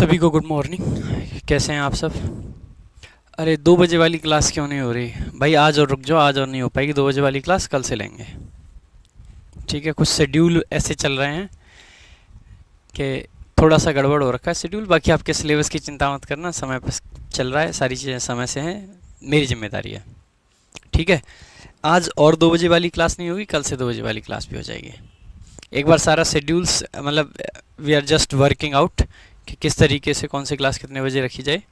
सभी को good morning. कैसे हैं आप सब? अरे 2 बजे वाली क्लास क्यों नहीं हो रही भाई? आज और रुक जाओ, आज और नहीं हो पाएगी 2 बजे वाली क्लास, कल से लेंगे। ठीक है, कुछ शेड्यूल ऐसे चल रहे हैं कि थोड़ा सा गड़बड़ हो रखा है शेड्यूल। बाकी आपके सिलेबस की चिंता मत करना, समय पर चल रहा है, सारी चीज़ें समय से हैं, मेरी जिम्मेदारी है। ठीक है, आज और 2 बजे वाली क्लास नहीं होगी, कल से 2 बजे वाली क्लास भी हो जाएगी। एक बार सारा शेड्यूल्स मतलब we are just working out कि किस तरीके से कौन सी क्लास कितने बजे रखी जाए।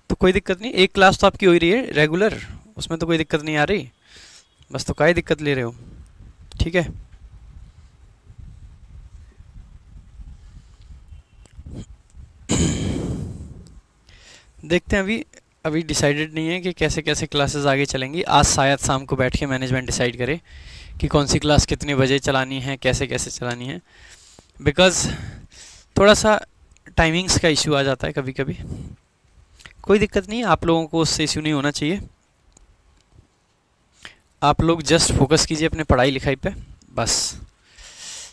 तो कोई दिक्कत नहीं, एक क्लास तो आपकी हो ही रही है रेगुलर, उसमें तो कोई दिक्कत नहीं आ रही। बस तो काहे दिक्कत ले रहे हो? ठीक है, देखते हैं। अभी अभी डिसाइडेड नहीं है कि कैसे कैसे क्लासेस आगे चलेंगी। आज शायद शाम को बैठ के मैनेजमेंट डिसाइड करे कि कौन सी क्लास कितने बजे चलानी है, कैसे कैसे चलानी है। बिकॉज़ थोड़ा सा टाइमिंग्स का इशू आ जाता है कभी कभी। कोई दिक्कत नहीं है, आप लोगों को उससे इशू नहीं होना चाहिए। आप लोग जस्ट फोकस कीजिए अपने पढ़ाई लिखाई पे, बस।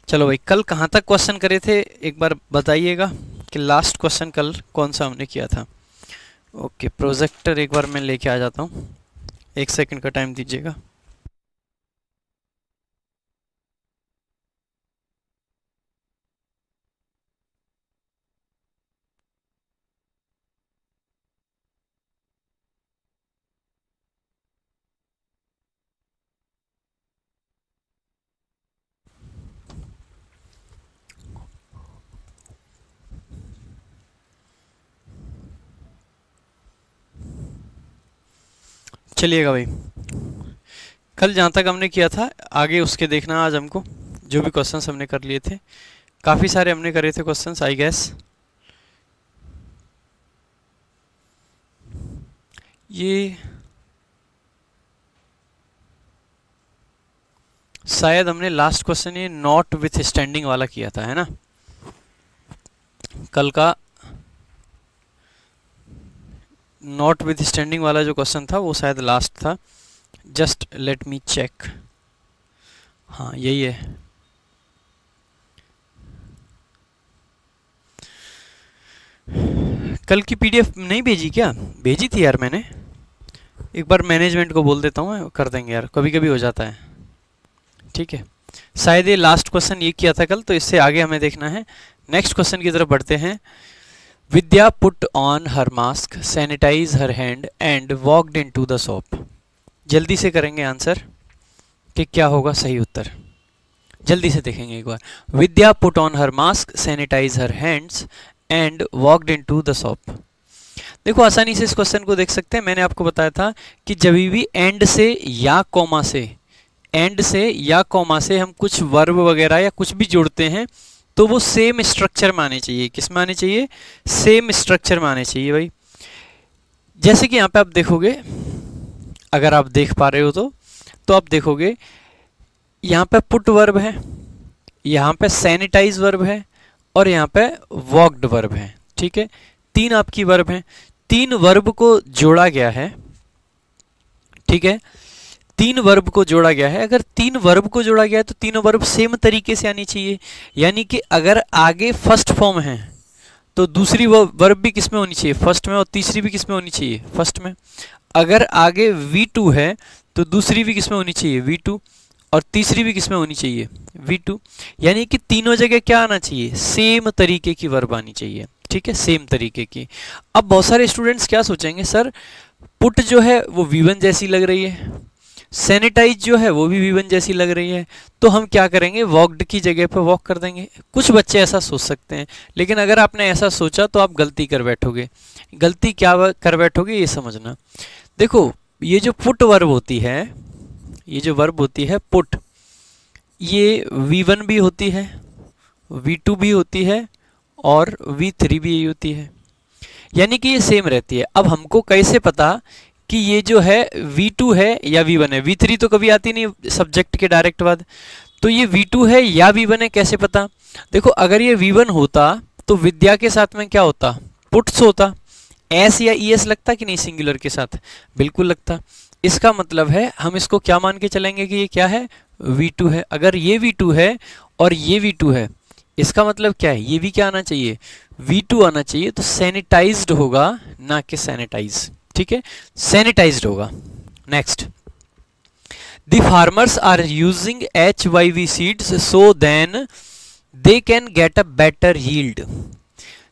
चलो भाई, कल कहाँ तक क्वेश्चन करे थे एक बार बताइएगा कि लास्ट क्वेश्चन कल कौन सा हमने किया था। ओके, प्रोजेक्टर एक बार मैं लेके आ जाता हूँ, 1 सेकंड का टाइम दीजिएगा। चलिएगा भाई, कल जहाँ तक हमने किया था आगे उसके देखना आज हमको। जो भी क्वेश्चंस हमने कर लिए थे, काफ़ी सारे हमने करे थे क्वेश्चंस आई गेस। ये शायद हमने लास्ट क्वेश्चन ये नॉट विथ स्टैंडिंग वाला किया था, है ना? कल का नॉट विथ स्टैंडिंग वाला जो क्वेश्चन था वो शायद लास्ट था। Just let me check. हाँ, यही है। कल की पीडीएफ नहीं भेजी क्या? भेजी थी यार मैंने। एक बार मैनेजमेंट को बोल देता हूँ, कर देंगे यार, कभी कभी हो जाता है। ठीक है, शायद ये लास्ट क्वेश्चन ये किया था कल, तो इससे आगे हमें देखना है। नेक्स्ट क्वेश्चन की तरफ बढ़ते हैं। Vidya put on her mask, sanitise her hand and walked into the shop. जल्दी से करेंगे आंसर कि क्या होगा सही उत्तर। जल्दी से देखेंगे एक बार। Vidya put on her mask, sanitise her hands and walked into the shop. देखो, आसानी से इस क्वेश्चन को देख सकते हैं। मैंने आपको बताया था कि जब भी एंड से या कॉमा से, एंड से या कॉमा से हम कुछ वर्ब वगैरह या कुछ भी जोड़ते हैं तो वो सेम स्ट्रक्चर में आने चाहिए। किस में आने चाहिए? सेम स्ट्रक्चर में आने चाहिए भाई। जैसे कि यहाँ पे आप देखोगे, अगर आप देख पा रहे हो तो आप देखोगे यहाँ पे पुट वर्ब है, यहाँ पे सैनिटाइज वर्ब है और यहाँ पे वॉक्ड वर्ब है। ठीक है, तीन आपकी वर्ब हैं, तीन वर्ब को जोड़ा गया है। ठीक है, तीन वर्ब को जोड़ा गया है। अगर तीन वर्ब को जोड़ा गया है तो तीनों वर्ब सेम तरीके से आनी चाहिए। यानी कि अगर आगे फर्स्ट फॉर्म है तो दूसरी वर्ब भी किस में होनी चाहिए? फर्स्ट में। और तीसरी भी किस में होनी चाहिए? फर्स्ट में। अगर आगे V2 है तो दूसरी भी किस में होनी चाहिए? V2। और तीसरी भी किस में होनी चाहिए? V2। यानी कि तीनों जगह क्या आना चाहिए? सेम तरीके की वर्ब आनी चाहिए। ठीक है, सेम तरीके की। अब बहुत सारे स्टूडेंट्स क्या सोचेंगे, सर पुट जो है वो V1 जैसी लग रही है, सैनिटाइज जो है वो भी V1 जैसी लग रही है, तो हम क्या करेंगे? वॉकड की जगह पर वॉक कर देंगे। कुछ बच्चे ऐसा सोच सकते हैं, लेकिन अगर आपने ऐसा सोचा तो आप गलती कर बैठोगे। गलती क्या कर बैठोगे ये समझना। देखो, ये जो पुट वर्ब होती है, ये जो वर्ब होती है पुट, ये V1 भी होती है, V2 भी होती है और V3 भी होती है। यानी कि ये सेम रहती है। अब हमको कैसे पता कि ये जो है V2 है या V1 है? V3 तो कभी आती नहीं सब्जेक्ट के डायरेक्ट बाद, तो ये V2 है या V1 है कैसे पता? देखो, अगर ये V1 होता तो विद्या के साथ में क्या होता? पुट्स होता। एस या ईएस लगता कि नहीं सिंगुलर के साथ? बिल्कुल लगता। इसका मतलब है हम इसको क्या मान के चलेंगे कि ये क्या है? V2 है। अगर ये V2 है और ये V2 है, इसका मतलब क्या है? ये भी क्या आना चाहिए? V2 आना चाहिए, तो सैनिटाइज्ड होगा ना कि सैनिटाइज, ठीक है, सैनिटाइज्ड होगा। Next, the farmers are using HYV seeds so then they can get a better yield.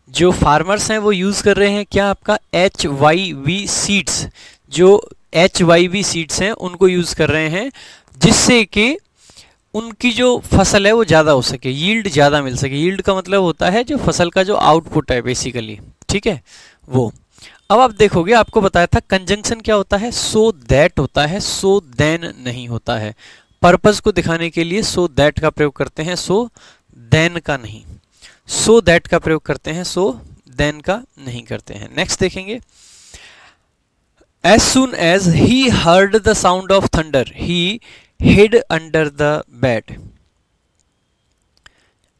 जो फार्मर्स हैं वो यूज कर रहे हैं क्या, आपका HYV सीड्स, जो HYV सीड्स हैं उनको यूज कर रहे हैं जिससे कि उनकी जो फसल है वो ज़्यादा हो सके, यील्ड ज़्यादा मिल सके। यील्ड का मतलब होता है जो फसल का जो आउटपुट है बेसिकली, ठीक है वो। अब आप देखोगे, आपको बताया था कंजंक्शन क्या होता है, सो दैट होता है, सो देन नहीं होता है। पर्पस को दिखाने के लिए सो दैट का प्रयोग करते हैं, सो देन का नहीं। सो दैट का प्रयोग करते हैं, सो देन का नहीं करते हैं। नेक्स्ट देखेंगे, as soon as he heard the sound of thunder he hid under the bed.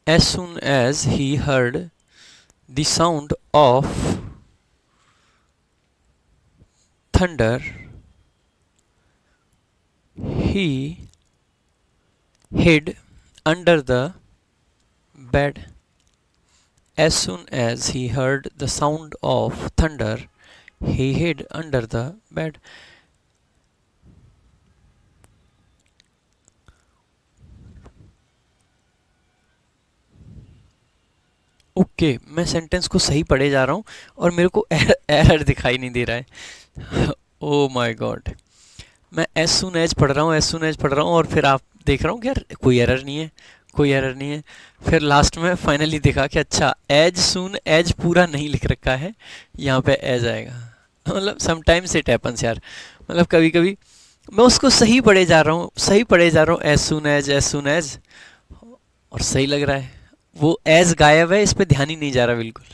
As soon as he heard the sound of thunder he hid under the bed. As soon as he heard the sound of thunder he hid under the bed. Okay मैं sentence को सही पढ़े जा रहा हूँ और मेरे को एरर दिखाई नहीं दे रहा है। ओ माय गॉड, मैं एज सुन एज पढ़ रहा हूँ, एज सुन एज पढ़ रहा हूँ और फिर आप देख रहा हूँ कि यार कोई एरर नहीं है, कोई एरर नहीं है। फिर लास्ट में फाइनली देखा कि अच्छा एज सुन एज पूरा नहीं लिख रखा है, यहाँ पे एज आएगा। मतलब समटाइम्स इट हैपन्स यार, मतलब कभी कभी मैं उसको सही पढ़े जा रहा हूँ, सही पढ़े जा रहा हूँ, एज सुन एज और सही लग रहा है, वो एज गायब है, इस पे ध्यान ही नहीं जा रहा बिल्कुल।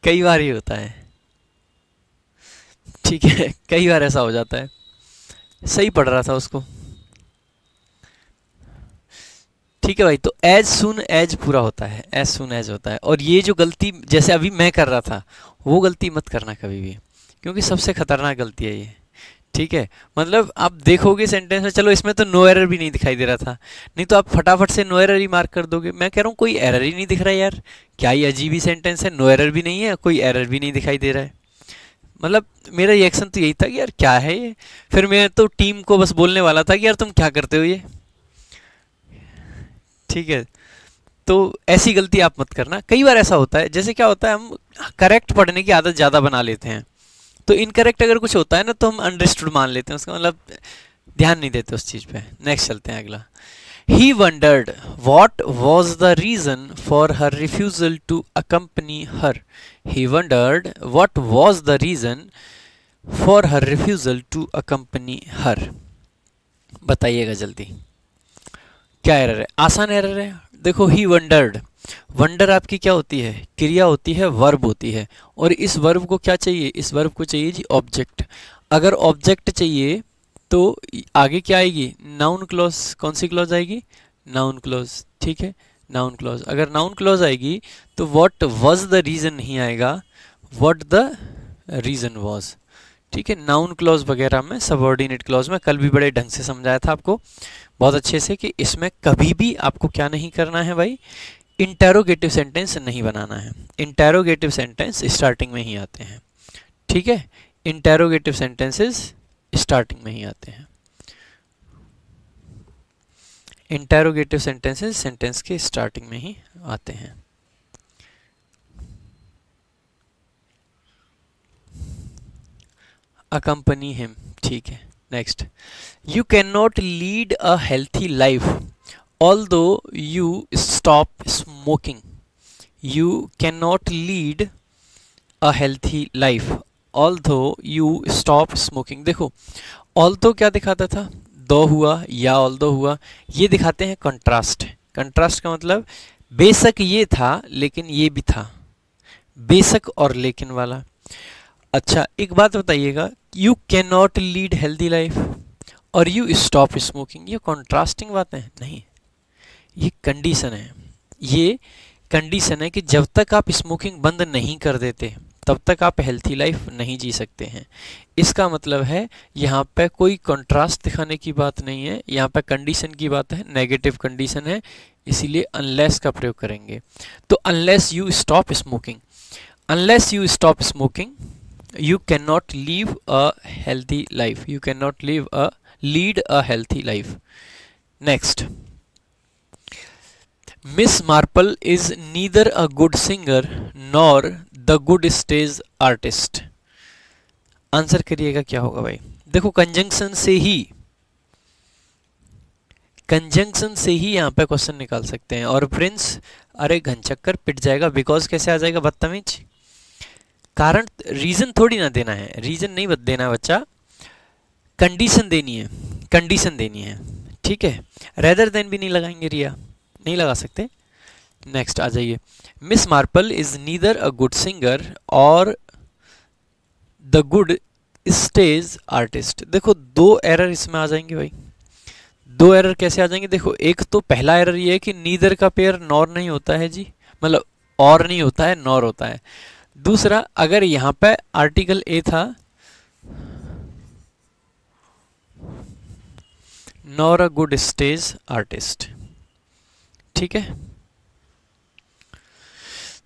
कई बार ये होता है, ठीक है, कई बार ऐसा हो जाता है। सही पढ़ रहा था उसको, ठीक है भाई। तो एज सुन एज पूरा होता है, एज सुन एज होता है। और ये जो गलती जैसे अभी मैं कर रहा था वो गलती मत करना कभी भी, क्योंकि सबसे खतरनाक गलती है ये, ठीक है। मतलब आप देखोगे सेंटेंस में, चलो इसमें तो नो एरर भी नहीं दिखाई दे रहा था, नहीं तो आप फटाफट से नो एरर ही मार्क कर दोगे। मैं कह रहा हूँ कोई एरर ही नहीं दिख रहा है यार, क्या ये अजीब ही सेंटेंस है, नो एरर भी नहीं है, कोई एरर भी नहीं दिखाई दे रहा है। मतलब मेरा रिएक्शन तो यही था कि यार क्या है ये। फिर मैं तो टीम को बस बोलने वाला था कि यार तुम क्या करते हो ये, ठीक है। तो ऐसी गलती आप मत करना। कई बार ऐसा होता है, जैसे क्या होता है, हम करेक्ट पढ़ने की आदत ज़्यादा बना लेते हैं, तो इनकरेक्ट अगर कुछ होता है ना तो हम अंडरस्टूड मान लेते हैं उसका, मतलब ध्यान नहीं देते उस चीज़ पे। नेक्स्ट चलते हैं अगला। He wondered what was the reason for her refusal to accompany her. He wondered what was the reason for her refusal to accompany her. बताइएगा जल्दी, क्या एरर है? आसान एरर है। देखो ही वंडर्ड, वंडर आपकी क्या होती है, क्रिया होती है, वर्ब होती है। और इस वर्ब को क्या चाहिए, इस वर्ब को चाहिए जी ऑब्जेक्ट। अगर ऑब्जेक्ट चाहिए तो आगे क्या आएगी, नाउन क्लॉज। कौन सी क्लॉज आएगी, नाउन क्लॉज, ठीक है, नाउन क्लॉज। अगर नाउन क्लॉज आएगी तो व्हाट वाज द रीजन नहीं आएगा, व्हाट द रीजन वाज, ठीक है। नाउन क्लॉज वगैरह में, सबऑर्डिनेट क्लॉज में कल भी बड़े ढंग से समझाया था आपको बहुत अच्छे से कि इसमें कभी भी आपको क्या नहीं करना है भाई, इंटेरोगेटिव सेंटेंस नहीं बनाना है। इंटेरोगेटिव सेंटेंस स्टार्टिंग में ही आते हैं, ठीक है, इंटेरोगेटिव सेंटेंसेस स्टार्टिंग में ही आते हैं। इंटेरोगेटिव सेंटेंसेस सेंटेंस के स्टार्टिंग में ही आते हैं। अकम्पनी हिम, ठीक है। Next, you can not lead a healthy life although you stop smoking. You cannot lead a healthy life although you stop smoking. देखो although क्या दिखाता था, दो हुआ या although हुआ, ये दिखाते हैं कंट्रास्ट। कंट्रास्ट का मतलब बेशक ये था लेकिन ये भी था, बेशक और लेकिन वाला। अच्छा एक बात बताइएगा, you can not lead healthy life और यू स्टॉप स्मोकिंग, ये कॉन्ट्रास्टिंग बातें हैं? नहीं, ये कंडीशन है। ये कंडीशन है कि जब तक आप स्मोकिंग बंद नहीं कर देते तब तक आप हेल्थी लाइफ नहीं जी सकते हैं। इसका मतलब है यहाँ पे कोई कंट्रास्ट दिखाने की बात नहीं है, यहाँ पे कंडीशन की बात है, नेगेटिव कंडीशन है, इसीलिए अनलेस का प्रयोग करेंगे। तो unless you stop smoking, unless you stop smoking you cannot live a healthy life, you cannot lead a healthy life. Next, Miss Marple is neither a good singer nor the good stage artist. Answer करिएगा क्या होगा भाई। देखो conjunction से ही यहाँ पे question निकाल सकते हैं। और प्रिंस, अरे घनचक्कर पिट जाएगा, बिकॉज कैसे आ जाएगा बदतमीज। कारण रीजन थोड़ी ना देना है, रीजन नहीं देना है बच्चा, कंडीशन देनी है, कंडीशन देनी है, ठीक है। रेदर देन भी नहीं लगाएंगे रिया, नहीं लगा सकते। नेक्स्ट आ जाइए, miss Marple is neither a good singer और द गुड स्टेज आर्टिस्ट। देखो दो एरर इसमें आ जाएंगे भाई, दो एरर कैसे आ जाएंगे। देखो एक तो पहला एरर ये है कि नीदर का पेयर नॉर नहीं होता है जी, मतलब और नहीं होता है, नॉर होता है। दूसरा, अगर यहां पे आर्टिकल ए था nor a good stage artist, ठीक है,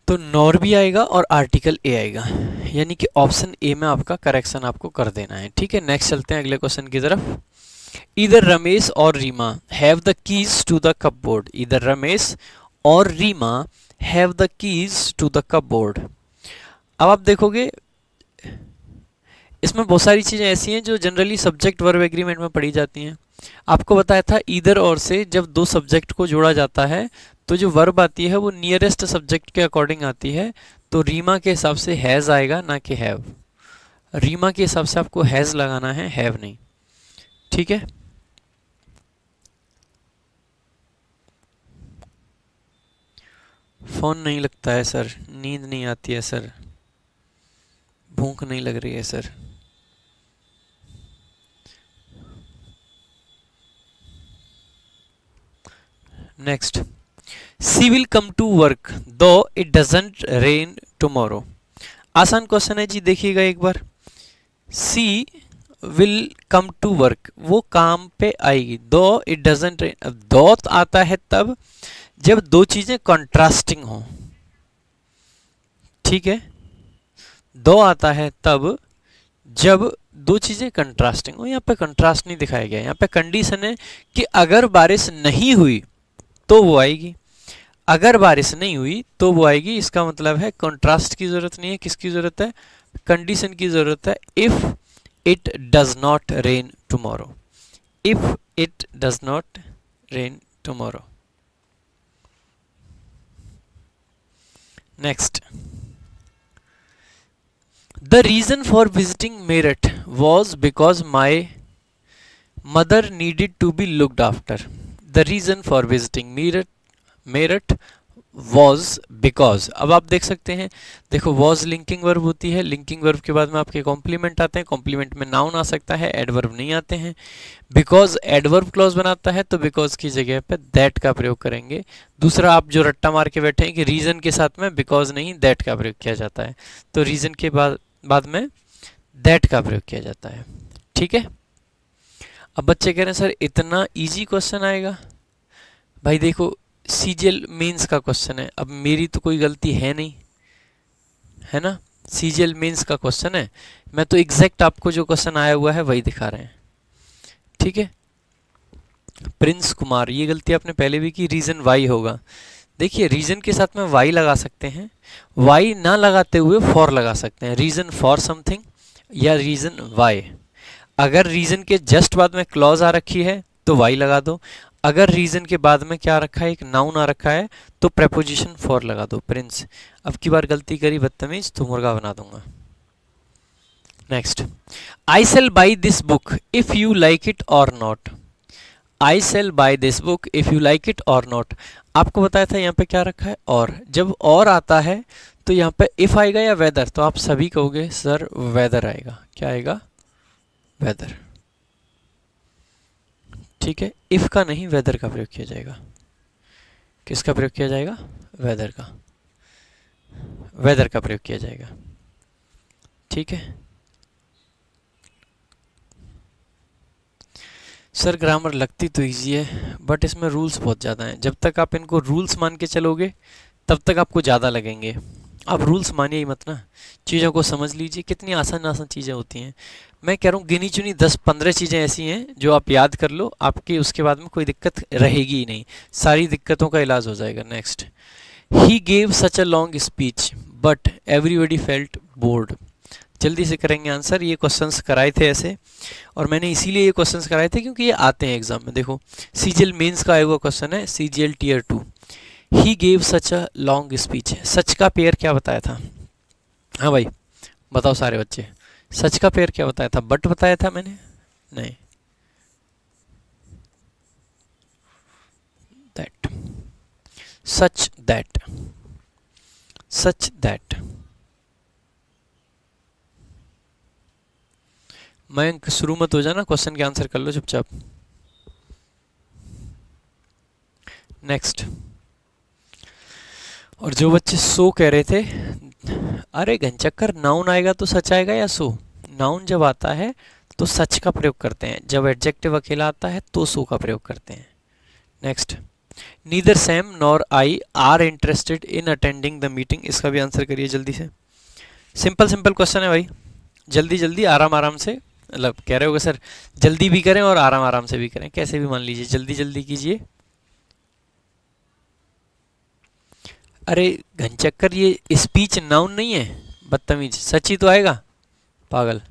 तो नॉर भी आएगा और आर्टिकल ए आएगा, यानी कि ऑप्शन ए में आपका करेक्शन आपको कर देना है, ठीक है। नेक्स्ट चलते हैं अगले क्वेश्चन की तरफ। इधर रमेश और Reema have the keys to the cupboard, इधर रमेश और Reema have the keys to the cupboard. अब आप देखोगे इसमें बहुत सारी चीज़ें ऐसी हैं जो जनरली सब्जेक्ट वर्ब एग्रीमेंट में पढ़ी जाती हैं। आपको बताया था इधर और से जब दो सब्जेक्ट को जोड़ा जाता है तो जो वर्ब आती है वो नियरेस्ट सब्जेक्ट के अकॉर्डिंग आती है। तो रीमा के हिसाब से हैज़ आएगा, ना कि हैव। रीमा के हिसाब से आपको हैज़ लगाना है, हैव नहीं, ठीक है। फोन नहीं लगता है सर, नींद नहीं आती है सर, भूख नहीं लग रही है sir. Next, she will come to work though it doesn't rain tomorrow. आसान क्वेश्चन है जी, देखिएगा एक बार। She will come to work, वो काम पे आएगी, दो इट डजंट रेन। दो आता है तब जब दो चीजें कंट्रास्टिंग हो, ठीक है। दो आता है तब जब दो चीजें कंट्रास्टिंग हो। यहाँ पे कंट्रास्ट नहीं दिखाया गया, यहाँ पे कंडीशन है कि अगर बारिश नहीं हुई तो वो आएगी, अगर बारिश नहीं हुई तो वो आएगी। इसका मतलब है कंट्रास्ट की जरूरत नहीं है, किसकी जरूरत है, कंडीशन की जरूरत है। If it does not rain tomorrow, if it does not rain tomorrow. Next, the reason for visiting Meerut was because my mother needed to be looked after. The reason for visiting Meerut was because। अब आप देख सकते हैं, देखो was linking verb होती है, linking verb के बाद में आपके कॉम्प्लीमेंट आते हैं, कॉम्प्लीमेंट में नाउन आ सकता है, एडवर्ब नहीं आते हैं। बिकॉज एडवर्ब क्लॉज बनाता है तो बिकॉज की जगह पे दैट का प्रयोग करेंगे। दूसरा, आप जो रट्टा मार के बैठे हैं कि रीजन के साथ में बिकॉज नहीं दैट का प्रयोग किया जाता है, तो रीजन के बाद में दैट का प्रयोग किया जाता है, ठीक है। अब बच्चे कह रहे हैं सर इतना इजी क्वेश्चन आएगा। भाई देखो सीजीएल मेंस का क्वेश्चन है, अब मेरी तो कोई गलती है नहीं, है ना। सीजीएल मेंस का क्वेश्चन है, मैं तो एग्जैक्ट आपको जो क्वेश्चन आया हुआ है वही दिखा रहे हैं, ठीक है। प्रिंस कुमार, ये गलती आपने पहले भी की, रीजन वाई होगा। देखिए रीजन के साथ में वाई लगा सकते हैं, वाई ना लगाते हुए फॉर लगा सकते हैं, रीजन फॉर समथिंग या रीजन वाई। अगर रीजन के जस्ट बाद में क्लॉज आ रखी है तो वाई लगा दो, अगर रीजन के बाद में क्या रखा है, एक नाउन आ रखा है, तो प्रेपोजिशन फॉर लगा दो। प्रिंस, अब की बार गलती करी बदतमीज तो मुर्गा बना दूंगा। Next, I sell buy this book if you like it or not. I sell buy this book if you like it or not. आपको बताया था यहाँ पे क्या रखा है, और जब और आता है तो यहाँ पे इफ आएगा या वेदर, तो आप सभी कहोगे सर वेदर आएगा। क्या आएगा, वेदर, ठीक है। इफ का नहीं वेदर का प्रयोग किया जाएगा। किसका प्रयोग किया जाएगा, वेदर का, वेदर का प्रयोग किया जाएगा, ठीक है। सर ग्रामर लगती तो इजी है बट इसमें रूल्स बहुत ज़्यादा हैं। जब तक आप इनको रूल्स मान के चलोगे तब तक आपको ज़्यादा लगेंगे। आप रूल्स मानिए ही मत ना, चीज़ों को समझ लीजिए। कितनी आसान आसान चीज़ें होती हैं। मैं कह रहा हूँ गिनी चुनी 10-15 चीज़ें ऐसी हैं जो आप याद कर लो, आपकी उसके बाद में कोई दिक्कत रहेगी ही नहीं, सारी दिक्कतों का इलाज हो जाएगा। Next, he gave such a long speech but everybody felt board. जल्दी से करेंगे आंसर। ये क्वेश्चंस कराए थे ऐसे, और मैंने इसीलिए ये क्वेश्चंस कराए थे क्योंकि ये आते हैं एग्जाम में। देखो सीजीएल मेंस का आया हुआ क्वेश्चन है, CGL tier 2। He gave such a long speech, such का पेयर क्या बताया था? हाँ भाई बताओ सारे बच्चे, सच का पेयर क्या बताया था? बट बताया था मैंने? नहीं, that, such that, such that. Mayank शुरू मत हो जाना, क्वेश्चन के आंसर कर लो चुपचाप। नेक्स्ट, और जो बच्चे सो कह रहे थे, अरे घनचक्कर नाउन आएगा तो सच आएगा या सो? नाउन जब आता है तो सच का प्रयोग करते हैं, जब एडजेक्टिव अकेला आता है तो सो का प्रयोग करते हैं। Next, neither Sam nor I R interested in attending the meeting. इसका भी आंसर करिए जल्दी से। सिंपल सिंपल क्वेश्चन है भाई, जल्दी जल्दी आराम आराम से, मतलब कह रहे होगे सर जल्दी भी करें और आराम आराम से भी करें, कैसे भी मान लीजिए, जल्दी जल्दी कीजिए। अरे घनचक्कर ये स्पीच नाउन नहीं है, बदतमीज, सच ही तो आएगा पागल।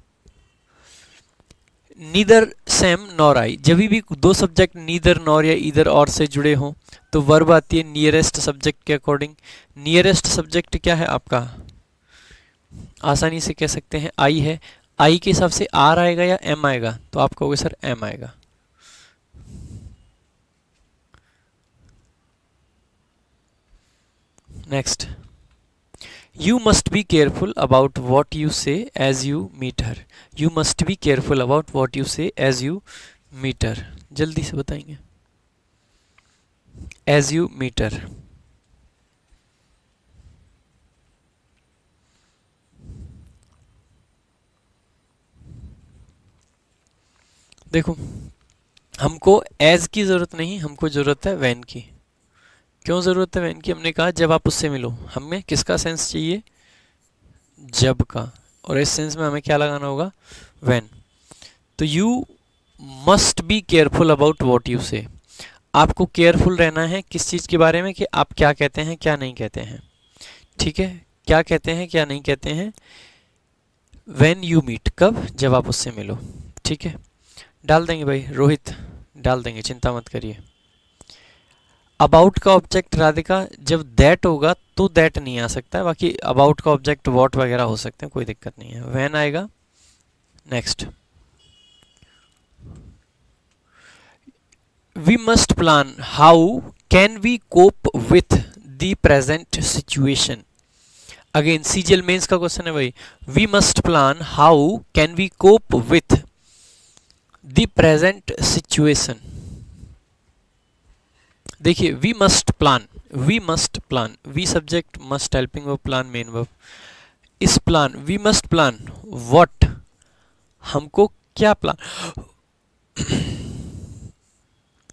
नीदर सैम नॉर आई, जब भी दो सब्जेक्ट नीदर नॉर या ईदर और से जुड़े हों तो वर्ब आती है नियरेस्ट सब्जेक्ट के अकॉर्डिंग। नियरेस्ट सब्जेक्ट क्या है आपका? आसानी से कह सकते हैं आई है। आई के हिसाब से आर आएगा या एम आएगा? तो आप कहोगे सर एम आएगा। Next, you must be careful about what you say as you meet her. You must be careful about what you say as you meet her. जल्दी से बताएंगे। as you meet her, देखो हमको as की जरूरत नहीं, हमको जरूरत है when की। क्यों जरूरत है when की? हमने कहा जब आप उससे मिलो। हमें किसका सेंस चाहिए? जब का, और इस सेंस में हमें क्या लगाना होगा? when। तो you must be careful about what you say, आपको केयरफुल रहना है किस चीज़ के बारे में, कि आप क्या कहते हैं क्या नहीं कहते हैं। ठीक है, क्या कहते हैं क्या नहीं कहते हैं। when you meet, कब? जब आप उससे मिलो। ठीक है, डाल देंगे भाई, रोहित डाल देंगे, चिंता मत करिए। अबाउट का ऑब्जेक्ट राधिका, जब दैट होगा तो दैट नहीं आ सकता है, बाकी अबाउट का ऑब्जेक्ट वॉट वगैरह हो सकते हैं, कोई दिक्कत नहीं है। व्हेन आएगा। Next, we must plan how can we cope with the present situation. Again CGL mains का क्वेश्चन है भाई। We must plan how can we cope with the present situation. देखिए we must plan, we must plan, we subject, must helping verb, plan main verb. इस plan, we must plan what, हमको क्या plan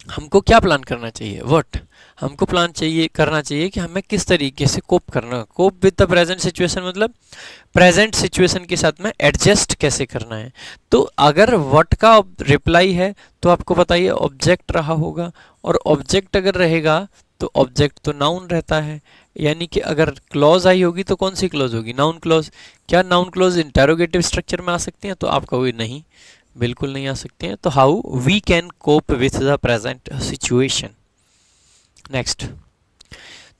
हमको क्या plan करना चाहिए? What, हमको plan चाहिए करना चाहिए कि हमें किस तरीके से कोप करना। Cope with the present situation मतलब प्रेजेंट सिचुएशन के साथ में एडजस्ट कैसे करना है। तो अगर व्हाट का रिप्लाई है तो आपको बताइए ऑब्जेक्ट रहा होगा, और ऑब्जेक्ट अगर रहेगा तो ऑब्जेक्ट तो नाउन रहता है, यानी कि अगर क्लॉज आई होगी तो कौन सी क्लॉज होगी? Noun clause. क्या नाउन क्लॉज इंटेरोगेटिव स्ट्रक्चर में आ सकती हैं? तो आप कहोगे नहीं, बिल्कुल नहीं आ सकते हैं। तो how we can cope with the present situation. Next,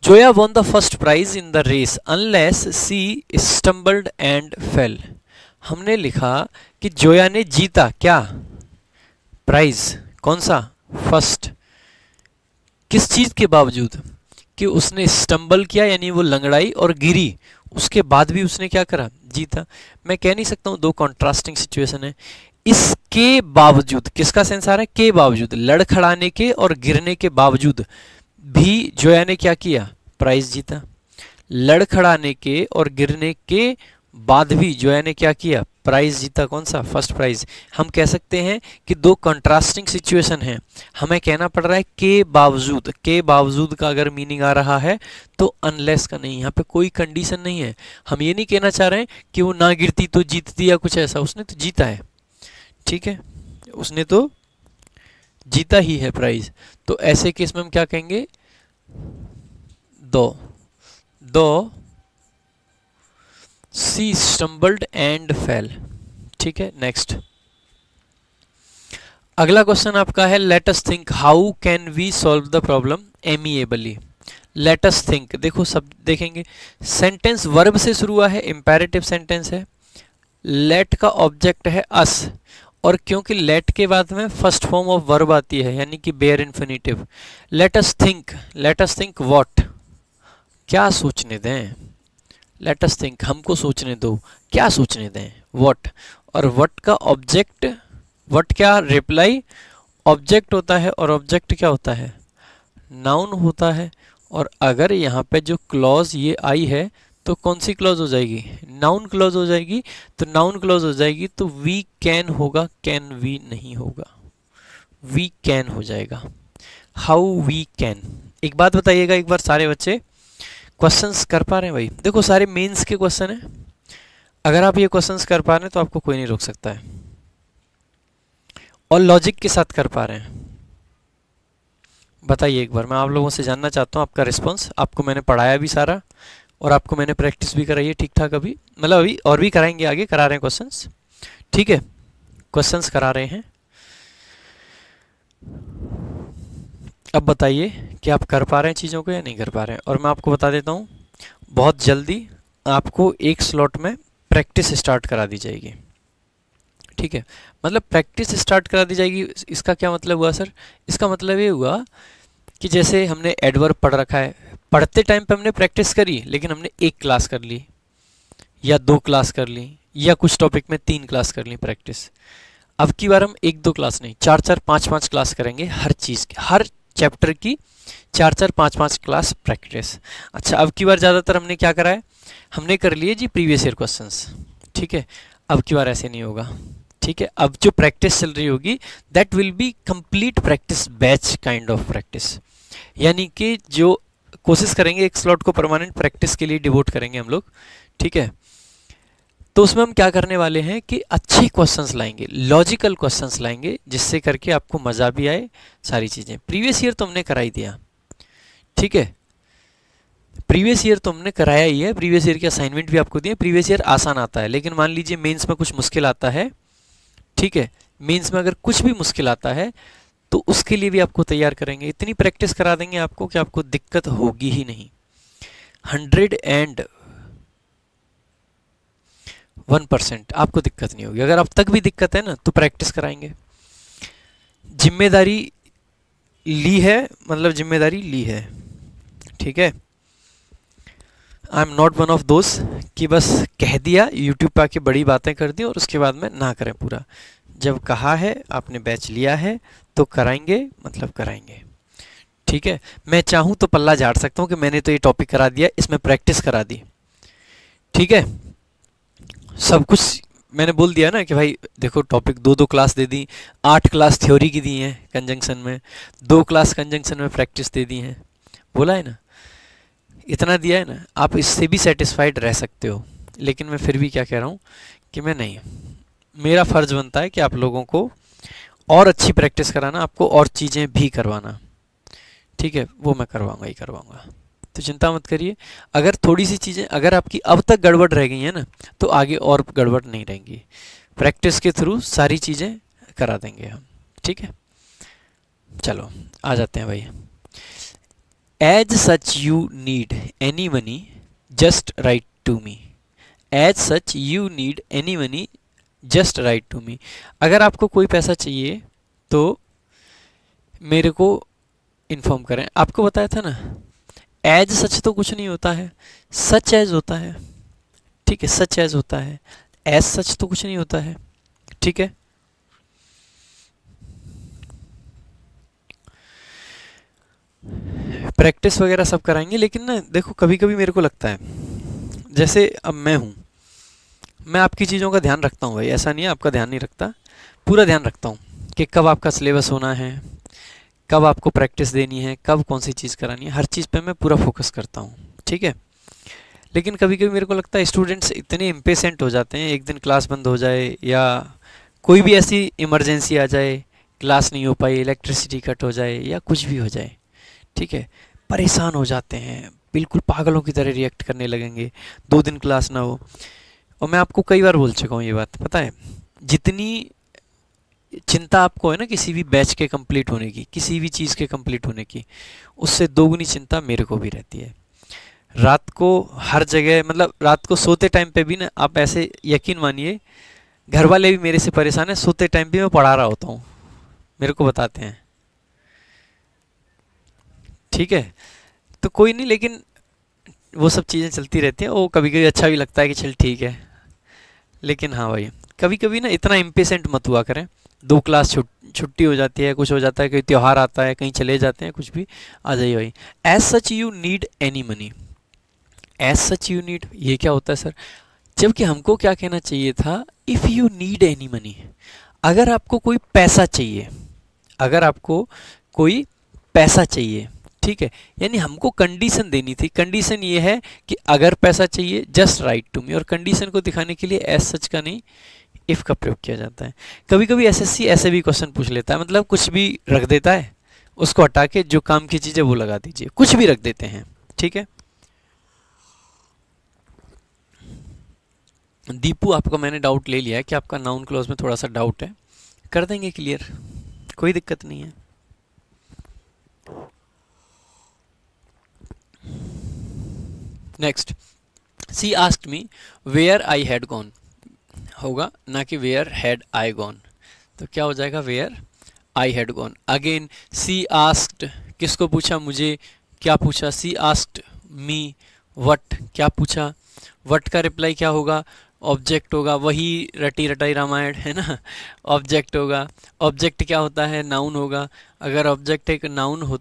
Zoya won the first prize in the race unless she stumbled and fell। हमने लिखा कि जोया ने जीता क्या? प्राइज। कौन सा? फर्स्ट। किस चीज के बावजूद? कि उसने स्टम्बल किया, यानी वो लंगड़ाई और गिरी, उसके बाद भी उसने क्या करा? जीता। मैं कह नहीं सकता हूं दो कॉन्ट्रास्टिंग सिचुएशन है। इसके बावजूद, किसका सेंस आ रहा है? के बावजूद, लड़खड़ाने के और गिरने के बावजूद भी जोया ने क्या किया? प्राइज जीता। लड़खड़ाने के और गिरने के बाद भी जोया ने क्या किया? प्राइज जीता, कौन सा, फर्स्ट प्राइज। हम कह सकते हैं कि दो कंट्रास्टिंग सिचुएशन है, हमें कहना पड़ रहा है के बावजूद। के बावजूद का अगर मीनिंग आ रहा है तो अनलेस का नहीं, यहाँ पे कोई कंडीशन नहीं है। हम ये नहीं कहना चाह रहे हैं कि वो ना गिरती तो जीतती या कुछ ऐसा, उसने तो जीता है, ठीक है, उसने तो जीता ही है प्राइज। तो ऐसे केस में हम क्या कहेंगे, दो सी स्टम्बल्ड एंड फेल, ठीक है। नेक्स्ट अगला क्वेश्चन आपका है, let us think how can we solve the problem amicably. Let us think, देखो सब देखेंगे, सेंटेंस वर्ब से शुरू हुआ है, इंपेरेटिव सेंटेंस है, लेट का ऑब्जेक्ट है अस, और क्योंकि लेट के बाद में फर्स्ट फॉर्म ऑफ वर्ब आती है यानी कि bare infinitive. Let us think what, क्या सोचने दें, लेट अस थिंक हमको सोचने दो, क्या सोचने दें, व्हाट, और व्हाट का ऑब्जेक्ट, व्हाट क्या रिप्लाई ऑब्जेक्ट होता है, और ऑब्जेक्ट क्या होता है, नाउन होता है। और अगर यहाँ पे जो क्लॉज ये आई है तो कौन सी क्लॉज हो जाएगी, नाउन क्लॉज हो जाएगी। तो नाउन क्लॉज हो जाएगी तो वी कैन होगा, कैन वी नहीं होगा, वी कैन हो जाएगा। हाउ वी कैन, एक बात बताइएगा एक बार सारे बच्चे, क्वेश्चंस कर पा रहे हैं भाई, देखो सारे मेंस के क्वेश्चन हैं, अगर आप ये क्वेश्चंस कर पा रहे हैं तो आपको कोई नहीं रोक सकता है, और लॉजिक के साथ कर पा रहे हैं। बताइए एक बार, मैं आप लोगों से जानना चाहता हूँ आपका रिस्पॉन्स। आपको मैंने पढ़ाया भी सारा और आपको मैंने प्रैक्टिस भी कराई है ठीक ठाक, अभी मतलब अभी और भी कराएंगे, आगे करा रहे हैं क्वेश्चंस, ठीक है, क्वेश्चंस करा रहे हैं। अब बताइए कि आप कर पा रहे हैं चीज़ों को या नहीं कर पा रहे हैं। और मैं आपको बता देता हूँ बहुत जल्दी आपको एक स्लॉट में प्रैक्टिस स्टार्ट करा दी जाएगी, ठीक है। मतलब प्रैक्टिस स्टार्ट करा दी जाएगी, इसका क्या मतलब हुआ सर, इसका मतलब ये हुआ कि जैसे हमने एडवर्ब पढ़ रखा है, पढ़ते टाइम पे हमने प्रैक्टिस करी, लेकिन हमने एक क्लास कर ली या 2 क्लास कर ली, या कुछ टॉपिक में 3 क्लास कर ली प्रैक्टिस। अब की बार हम 1-2 क्लास नहीं, 4-4 5-5 क्लास करेंगे, हर चीज़ की, हर चैप्टर की 4-4 5-5 क्लास प्रैक्टिस। अच्छा, अब की बार ज़्यादातर हमने क्या करा है, हमने कर लिए जी प्रीवियस ईयर क्वेश्चंस, ठीक है। अब की बार ऐसे नहीं होगा, ठीक है। अब जो प्रैक्टिस चल रही होगी that will be complete practice batch kind of practice, यानी कि जो कोशिश करेंगे एक स्लॉट को परमानेंट प्रैक्टिस के लिए डिवोट करेंगे हम लोग, ठीक है। तो उसमें हम क्या करने वाले हैं कि अच्छे क्वेश्चंस लाएंगे, लॉजिकल क्वेश्चंस लाएंगे, जिससे करके आपको मज़ा भी आए, सारी चीज़ें। प्रीवियस ईयर तो हमने करा ही दिया, ठीक है, प्रीवियस ईयर तो हमने कराया ही है, प्रीवियस ईयर के असाइनमेंट भी आपको दिए। प्रीवियस ईयर आसान आता है, लेकिन मान लीजिए मेंस में कुछ मुश्किल आता है, ठीक है, मेंस में अगर कुछ भी मुश्किल आता है तो उसके लिए भी आपको तैयार करेंगे, इतनी प्रैक्टिस करा देंगे आपको कि आपको दिक्कत होगी ही नहीं। 101% आपको दिक्कत नहीं होगी। अगर अब तक भी दिक्कत है ना तो प्रैक्टिस कराएंगे। जिम्मेदारी ली है, मतलब जिम्मेदारी ली है, ठीक है। I am not one of दोस्त कि बस कह दिया यूट्यूब पे आके बड़ी बातें कर दी और उसके बाद में ना करें पूरा। जब कहा है आपने बैच लिया है तो कराएंगे, मतलब कराएंगे, ठीक है। मैं चाहूँ तो पल्ला झाड़ सकता हूँ कि मैंने तो ये टॉपिक करा दिया, इसमें प्रैक्टिस करा दी, ठीक है। सब कुछ मैंने बोल दिया ना कि भाई देखो टॉपिक 2-2 क्लास दे दी, 8 क्लास थ्योरी की दी हैं कंजंक्शन में, 2 क्लास कंजंक्शन में प्रैक्टिस दे दी हैं, बोला है ना, इतना दिया है ना, आप इससे भी सेटिस्फाइड रह सकते हो। लेकिन मैं फिर भी क्या कह रहा हूँ कि मैं नहीं, मेरा फ़र्ज़ बनता है कि आप लोगों को और अच्छी प्रैक्टिस कराना, आपको और चीज़ें भी करवाना, ठीक है, वो मैं करवाऊँगा ही करवाऊँगा, तो चिंता मत करिए। अगर थोड़ी सी चीज़ें अगर आपकी अब तक गड़बड़ रह गई हैं ना तो आगे और गड़बड़ नहीं रहेंगी, प्रैक्टिस के थ्रू सारी चीज़ें करा देंगे हम, ठीक है। चलो आ जाते हैं भाई। As such you need any money just write to me, as such you need any money just write to me. अगर आपको कोई पैसा चाहिए तो मेरे को इन्फॉर्म करें। आपको बताया था ना, एज सच तो कुछ नहीं होता है, सच एज होता है, ठीक है, सच एज होता है, एज सच तो कुछ नहीं होता है, ठीक है। प्रैक्टिस वगैरह सब कराएंगे, लेकिन ना देखो कभी कभी मेरे को लगता है जैसे अब मैं हूँ, मैं आपकी चीज़ों का ध्यान रखता हूँ भाई, ऐसा नहीं है आपका ध्यान नहीं रखता, पूरा ध्यान रखता हूँ कि कब आपका सिलेबस होना है, कब आपको प्रैक्टिस देनी है, कब कौन सी चीज़ करानी है, हर चीज़ पे मैं पूरा फोकस करता हूँ, ठीक है। लेकिन कभी कभी मेरे को लगता है स्टूडेंट्स इतने इम्पेशेंट हो जाते हैं, एक दिन क्लास बंद हो जाए या कोई भी ऐसी इमरजेंसी आ जाए, क्लास नहीं हो पाई, इलेक्ट्रिसिटी कट हो जाए या कुछ भी हो जाए, ठीक है, परेशान हो जाते हैं, बिल्कुल पागलों की तरह रिएक्ट करने लगेंगे 2 दिन क्लास ना हो। और मैं आपको कई बार बोल चुका हूँ ये बात, पता है, जितनी चिंता आपको है ना किसी भी बैच के कंप्लीट होने की, किसी भी चीज़ के कंप्लीट होने की, उससे दोगुनी चिंता मेरे को भी रहती है। रात को हर जगह, मतलब रात को सोते टाइम पे भी ना, आप ऐसे यकीन मानिए, घर वाले भी मेरे से परेशान है, सोते टाइम भी मैं पढ़ा रहा होता हूँ, मेरे को बताते हैं, ठीक है। तो कोई नहीं, लेकिन वो सब चीज़ें चलती रहती हैं, वो कभी कभी अच्छा भी लगता है कि चल ठीक है। लेकिन हाँ भाई, कभी कभी ना इतना इम्पेशेंट मत हुआ करें, 2 क्लास छुट्टी हो जाती है, कुछ हो जाता है, कोई त्यौहार आता है, कहीं चले जाते हैं, कुछ भी आ जाइए भाई। As such you need any money, as such you need, ये क्या होता है सर? जबकि हमको क्या कहना चाहिए था, if you need any money, अगर आपको कोई पैसा चाहिए, अगर आपको कोई पैसा चाहिए, ठीक है, यानी हमको कंडीशन देनी थी। कंडीशन ये है कि अगर पैसा चाहिए जस्ट राइट टू मी, और कंडीशन को दिखाने के लिए एज सच का नहीं, इफ़ का प्रयोग किया जाता है। कभी कभी एसएससी ऐसे भी क्वेश्चन पूछ लेता है, मतलब कुछ भी रख देता है, उसको हटा के जो काम की चीज़ है वो लगा दीजिए, कुछ भी रख देते हैं, ठीक है। दीपू, आपका मैंने डाउट ले लिया है कि आपका नाउन क्लॉज में थोड़ा सा डाउट है, कर देंगे क्लियर, कोई दिक्कत नहीं है। Next, she asked me where I had gone, होगा ना कि वेयर हैड आई गॉन, तो क्या हो जाएगा, where I had gone. Again she asked, किसको पूछा, मुझे, क्या पूछा, सी आस्क्ड मी व्हाट, क्या पूछा, व्हाट का रिप्लाई क्या होगा, ऑब्जेक्ट होगा, वही रटी रटाई रामायण है ना, ऑब्जेक्ट होगा। ऑब्जेक्ट क्या होता है, नाउन होगा। अगर ऑब्जेक्ट एक नाउन हो,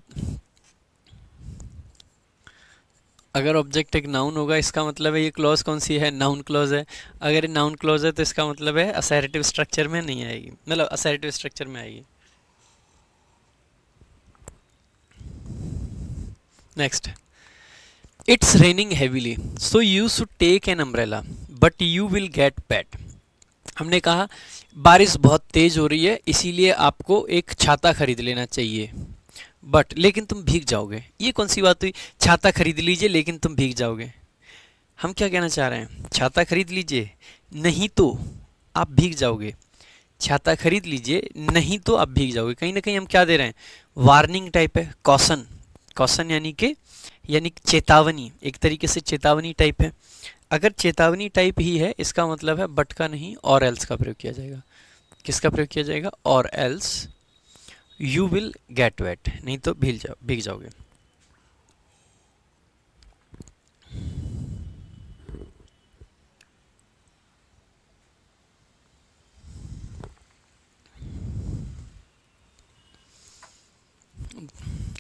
अगर ऑब्जेक्ट एक नाउन होगा, इसका मतलब है ये क्लॉज कौन सी है, नाउन क्लॉज है। अगर ये नाउन क्लॉज है तो इसका मतलब है असर्टिव स्ट्रक्चर में नहीं आएगी, मतलब असर्टिव स्ट्रक्चर में आएगी। Next, it's raining heavily so you should take an umbrella but you will get wet. हमने कहा बारिश बहुत तेज हो रही है, इसीलिए आपको एक छाता खरीद लेना चाहिए, बट लेकिन तुम भीग जाओगे। ये कौन सी बात हुई, छाता खरीद लीजिए लेकिन तुम भीग जाओगे। हम क्या कहना चाह रहे हैं, छाता खरीद लीजिए नहीं तो आप भीग जाओगे, छाता खरीद लीजिए नहीं तो आप भीग जाओगे। कहीं ना कहीं हम क्या दे रहे हैं, वार्निंग टाइप है, कॉशन, कॉशन यानी चेतावनी, एक तरीके से चेतावनी टाइप है। अगर चेतावनी टाइप ही है, इसका मतलब है बट का नहीं और एल्स का प्रयोग किया जाएगा। किसका प्रयोग किया जाएगा, और else you will get wet, नहीं तो भीग जाओगे।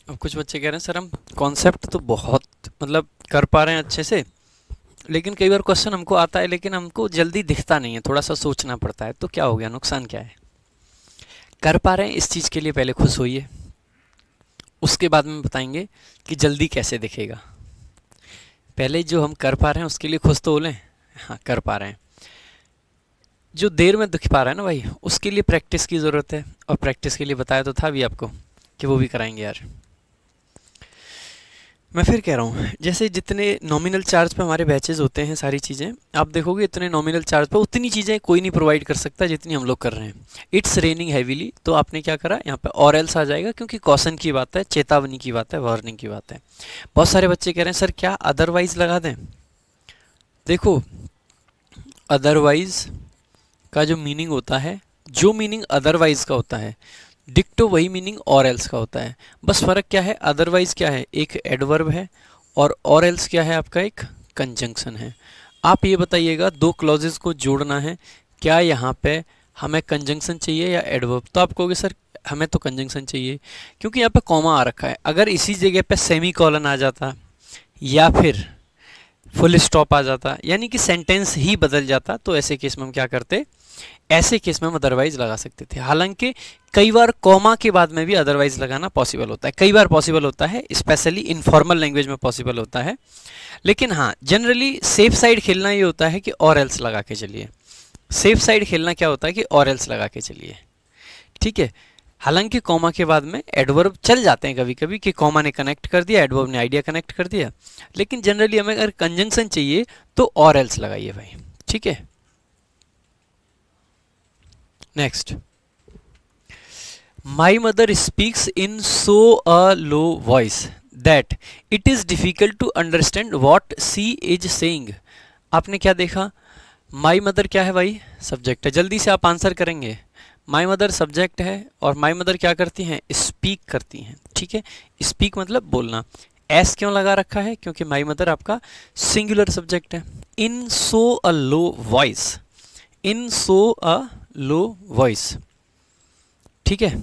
अब कुछ बच्चे कह रहे हैं सर हम कॉन्सेप्ट तो बहुत मतलब कर पा रहे हैं अच्छे से, लेकिन कई बार क्वेश्चन हमको आता है लेकिन हमको जल्दी दिखता नहीं है, थोड़ा सा सोचना पड़ता है, तो क्या हो गया, नुकसान क्या है। कर पा रहे हैं इस चीज़ के लिए पहले खुश होइए, उसके बाद में बताएंगे कि जल्दी कैसे दिखेगा। पहले जो हम कर पा रहे हैं उसके लिए खुश तो हो लें, हाँ कर पा रहे हैं। जो देर में दिख पा रहा है ना भाई, उसके लिए प्रैक्टिस की ज़रूरत है, और प्रैक्टिस के लिए बताया तो था भी आपको कि वो भी कराएंगे यार। मैं फिर कह रहा हूँ, जैसे जितने नॉमिनल चार्ज पे हमारे बैचेज होते हैं, सारी चीज़ें आप देखोगे, इतने नॉमिनल चार्ज पे उतनी चीज़ें कोई नहीं प्रोवाइड कर सकता जितनी हम लोग कर रहे हैं। इट्स रेनिंग हैवीली, तो आपने क्या करा, यहाँ पे और एल्स आ जाएगा, क्योंकि कॉशन की बात है, चेतावनी की बात है, वार्निंग की बात है। बहुत सारे बच्चे कह रहे हैं सर क्या अदरवाइज लगा दें। देखो अदरवाइज का जो मीनिंग होता है, जो मीनिंग अदरवाइज का होता है, डिक्टो वही मीनिंग और एल्स का होता है। बस फ़र्क क्या है, अदरवाइज क्या है, एक एडवर्ब है, और एल्स क्या है, आपका एक कंजंक्शन है। आप ये बताइएगा, दो क्लॉजेस को जोड़ना है, क्या यहाँ पे हमें कंजंक्शन चाहिए या एडवर्ब। तो आप कहोगे सर हमें तो कंजंक्शन चाहिए, क्योंकि यहाँ पे कॉमा आ रखा है। अगर इसी जगह पे सेमी कॉलन आ जाता या फिर फुल स्टॉप आ जाता, यानी कि सेंटेंस ही बदल जाता, तो ऐसे केस में हम क्या करते, ऐसे केस में हम अदरवाइज लगा सकते थे। हालांकि कई बार कॉमा के बाद में भी अदरवाइज लगाना पॉसिबल होता है, कई बार पॉसिबल होता है, स्पेशली इनफॉर्मल लैंग्वेज में पॉसिबल होता है। लेकिन हाँ, जनरली सेफ साइड खेलना ये होता है कि और एल्स लगा के चलिए। सेफ साइड खेलना क्या होता है कि और एल्स लगा के चलिए, ठीक है। हालांकि कॉमा के बाद में एडवर्ब चल जाते हैं कभी कभी कि कॉमा ने कनेक्ट कर दिया, एडवर्ब ने आइडिया कनेक्ट कर दिया, लेकिन जनरली हमें अगर कंजंक्शन चाहिए तो और एल्स लगाइए भाई, ठीक है। Next, my mother speaks in so a low voice that it is difficult to understand what she is saying. आपने क्या देखा, माई मदर क्या है भाई, सब्जेक्ट है। जल्दी से आप आंसर करेंगे, माई मदर सब्जेक्ट है और माई मदर क्या करती हैं, स्पीक करती हैं, ठीक है। स्पीक मतलब बोलना। एस क्यों लगा रखा है, क्योंकि माई मदर आपका सिंगुलर सब्जेक्ट है। इन so a low voice, in so a low voice, ठीक है।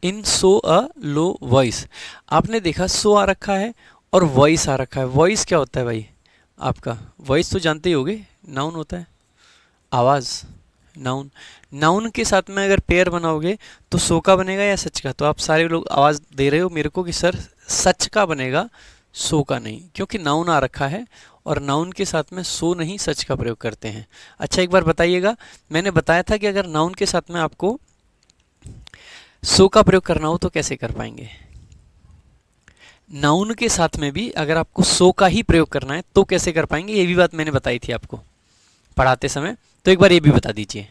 इन सो अ लो वॉइस, आपने देखा सो आ रखा है और वॉइस आ रखा है। वॉइस क्या होता है भाई आपका, वॉइस तो जानते ही होगे, नाउन होता है, आवाज़, नाउन। नाउन के साथ में अगर पेयर बनाओगे तो सो का बनेगा या सच का। तो आप सारे लोग आवाज़ दे रहे हो मेरे को कि सर सच का बनेगा, सो का नहीं, क्योंकि नाउन आ रखा है और नाउन के साथ में सो नहीं सच का प्रयोग करते हैं। अच्छा एक बार बताइएगा, मैंने बताया था कि अगर नाउन के साथ में आपको सो का प्रयोग करना हो तो कैसे कर पाएंगे। नाउन के साथ में भी अगर आपको सो का ही प्रयोग करना है तो कैसे कर पाएंगे, ये भी बात मैंने बताई थी आपको पढ़ाते समय, तो एक बार ये भी बता दीजिए,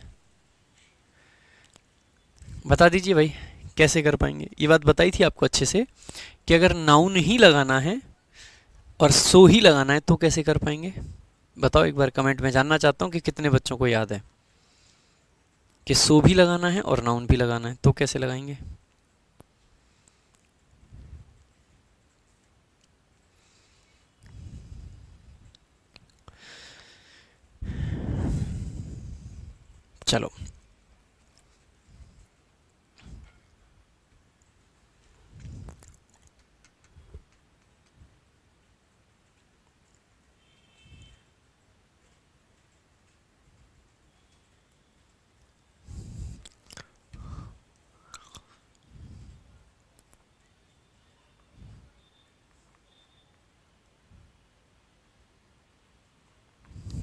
बता दीजिए भाई कैसे कर पाएंगे। ये बात बताई थी आपको अच्छे से कि अगर नाउन ही लगाना है और सो ही लगाना है तो कैसे कर पाएंगे, बताओ एक बार कमेंट में, जानना चाहता हूँ कि कितने बच्चों को याद है कि सो भी लगाना है और नाउन भी लगाना है तो कैसे लगाएंगे। चलो